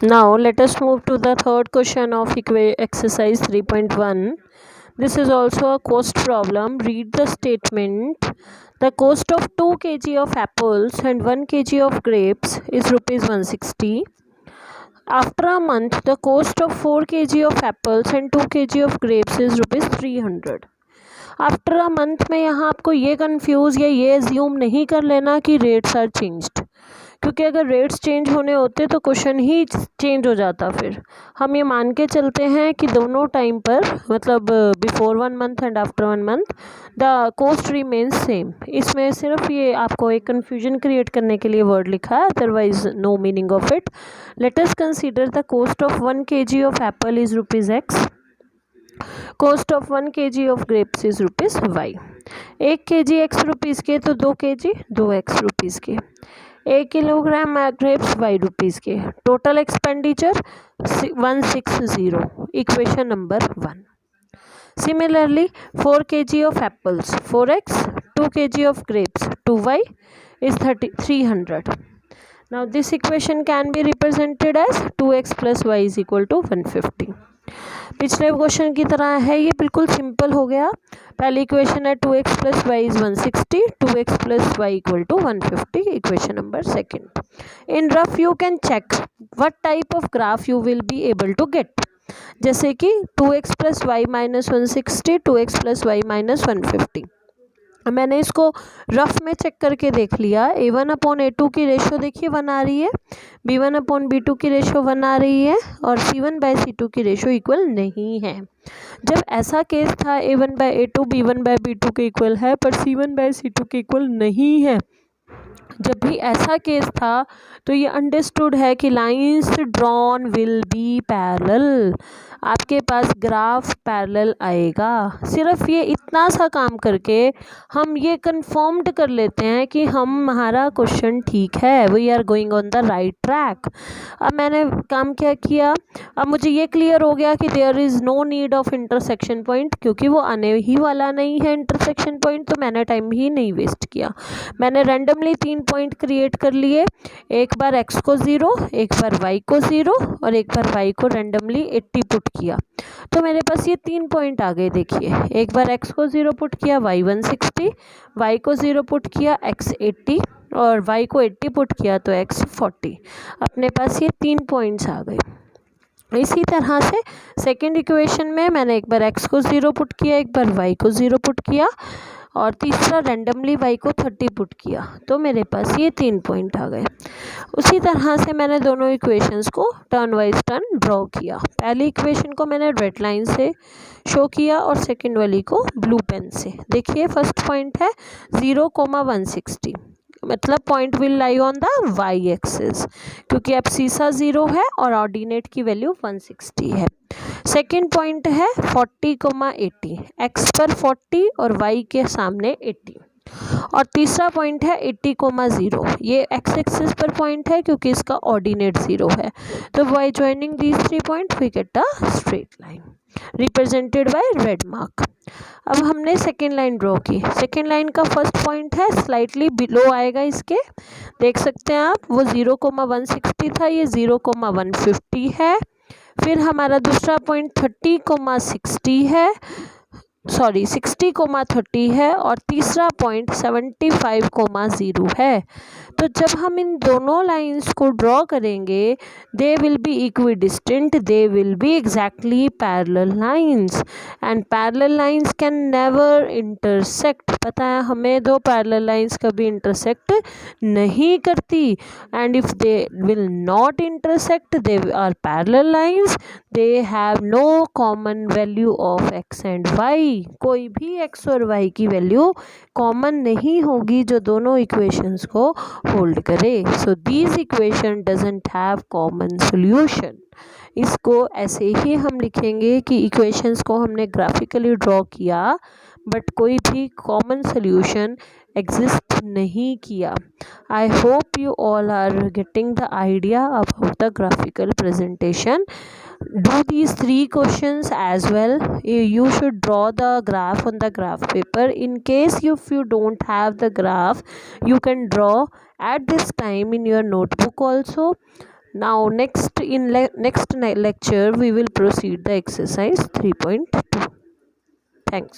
Now let us move to the third question of exercise 3.1. This is also a cost problem. Read the statement. The cost of 2 kg of apples and 1 kg of grapes is rupees 160. After a month, the cost of 4 kg of apples and 2 kg of grapes is rupees 300. After a month में यहाँ आपको ये confuse या ये assume नहीं कर लेना कि रेट्स आर चेंज्ड, क्योंकि अगर रेट्स चेंज होने होते तो क्वेश्चन ही चेंज हो जाता। फिर हम ये मान के चलते हैं कि दोनों टाइम पर, मतलब before 1 month and after 1 month, the cost remains same. इसमें सिर्फ ये आपको एक कन्फ्यूजन क्रिएट करने के लिए वर्ड लिखा है, otherwise no meaning of it. Let us consider the cost of 1 kg of apple is rupees X, cost of 1 kg of grapes is rupees Y. 1 kg X rupees के तो 2 kg 2 X rupees के, 1 kilogram grapes Y rupees के। Total expenditure 160, equation number 1। Similarly, 4 kg of apples 4x, 2 kg of grapes 2y is 300. Now this equation can be represented as 2x plus y is equal to 150. पिछले question की तरह है, ये बिल्कुल simple हो गया। पहली इक्वेशन है 2x plus Y is 160, 2x plus Y equal to 150, equation number second. In rough you can check what type of graph you will be able to get, जैसे कि 2x plus Y minus 160, 2x plus Y minus 150। मैंने इसको rough में check करके देख लिया। A1 upon A2 की ratio देखिए 1 आ रही है, B1 अपॉन B2 की रेशो 1 आ रही है, और C1 बाय C2 की रेशो इक्वल नहीं है। जब ऐसा केस था A1 bye A2 B1 bye B2 के इक्वल है, पर C1 बाय C2 के इक्वल नहीं है, जब भी ऐसा केस था तो ये अंडरस्टूड है कि lines drawn will be parallel, आपके पास ग्राफ पैरेलल आएगा। सिर्फ ये इतना सा काम करके हम ये कंफर्म्ड कर लेते हैं कि हमारा क्वेश्चन ठीक है, we are going on the right track. अब मैंने काम क्या किया, अब मुझे ये क्लियर हो गया कि there is no need of intersection point, क्योंकि वो आने ही वाला नहीं है इंटरसेक्शन पॉइंट, तो मैंने टाइम ही नहीं वेस्ट किया। मैंने रैंडमली 3 पॉइंट क्रिएट कर लिए, एक बार x को 0, एक बार y को 0 और एक बार y को रैंडमली 80 पुट किया, तो मेरे पास ये 3 पॉइंट आ गए। देखिए, एक बार x को 0 पुट किया y 160, y को 0 पुट किया x 80 और y को 80 पुट किया तो x 40। अपने पास ये 3 पॉइंट्स आ गए। इसी तरह से सेकेंड इक्वेशन में मैंने एक बार x को 0 पुट किया, एक बार y को 0 पुट किया और तीसरा रैंडमली y को 30 पुट किया, तो मेरे पास ये 3 पॉइंट आ गए। उसी तरह से मैंने दोनों इक्वेशंस को टर्न वाइज टर्न ड्रॉ किया। पहली इक्वेशन को मैंने रेड लाइन से शो किया और सेकंड वाली को ब्लू पेन से। देखिए, फर्स्ट पॉइंट है 0,160, मतलब point will lie on the Y axis, क्योंकि अब सीसा 0 है और ऑर्डिनेट की वैल्यू 160 है। सेकेंड पॉइंट है 40,80, एक्स पर 40 और वाई के सामने 80। और तीसरा पॉइंट है 80,0, ये एक्स एक्सिस पर पॉइंट है क्योंकि इसका ऑर्डिनेट 0 है। तो by joining these 3 point we get a straight line represented by red mark. अब हमने सेकेंड लाइन ड्रॉ की। सेकेंड लाइन का फर्स्ट पॉइंट है स्लाइटली बिलो आएगा इसके, देख सकते हैं आप, वो 0,160 था, ये 0,150 है। फिर हमारा दूसरा पॉइंट 30,60 है, सॉरी 60,30 है, और तीसरा पॉइंट 75,0 है। तो जब हम इन दोनों लाइंस को ड्रॉ करेंगे, they will be equidistant, they will be exactly parallel lines, and parallel lines can never intersect. पता है हमें, दो पैरेलल लाइंस कभी इंटरसेक्ट नहीं करती, and if they will not intersect, they are parallel lines, they have no common value of X and Y. कोई भी x और वाई की वैल्यू कॉमन नहीं होगी जो दोनों इक्वेशंस को होल्ड करे। So these equation doesn't have common solution. इसको ऐसे ही हम लिखेंगे कि इक्वेशंस को हमने ग्राफिकली ड्रॉ किया, बट कोई भी कॉमन सॉल्यूशन एग्जिस्ट नहीं किया। I hope you all are getting the idea about the graphical presentation. Do these 3 questions as well. You should draw the graph on the graph paper. In case if you don't have the graph, you can draw at this time in your notebook also. Now next lecture we will proceed the exercise 3.2. Thanks.